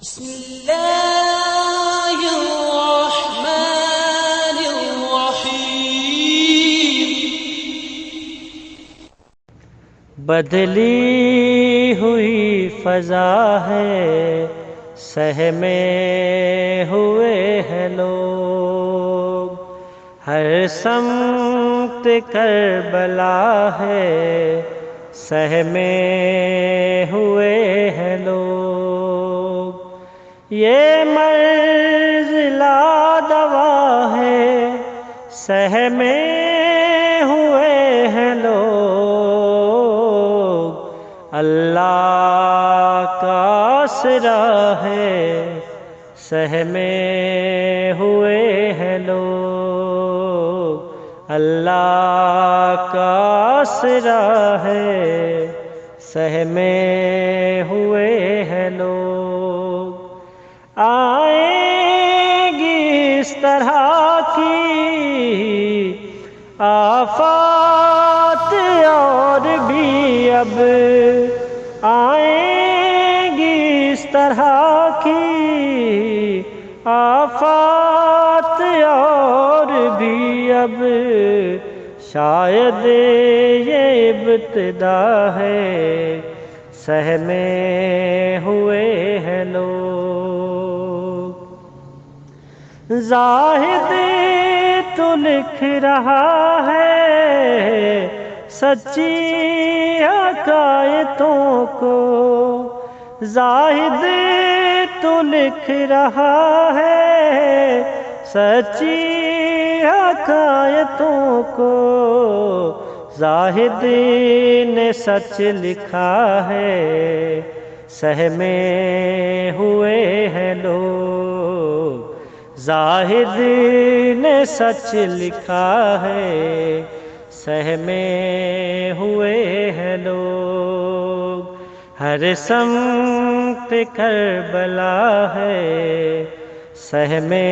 بسم اللہ الرحمن الرحیم۔ بدلی ہوئی فضا ہے، سہمے ہوئے ہیں لوگ، ہر سمت کربلا ہے، سہمے ہوئے ہیں لوگ۔ یہ منزلہ دوا ہے، سہمے ہوئے ہیں لوگ، اللہ کا آسرا ہے، سہمے ہوئے ہیں لوگ، اللہ کا آسرا ہے، سہمے ہوئے ہیں لوگ۔ آئیں گی اس طرح کی آفات اور بھی اب، آئیں گی اس طرح کی آفات اور بھی اب، شاید یہ ابتدا ہے، سہمے ہوئے ہیں لوگ۔ زاہد تو لکھ رہا ہے سچی حکایتوں کو، زاہد تو لکھ رہا ہے سچی حکایتوں کو، زاہد نے سچ لکھا ہے، سہمے ہوئے ہیں لوگ، زاہد نے سچ لکھا ہے، سہمے ہوئے ہیں لوگ۔ ہر سمت کربلا ہے، سہمے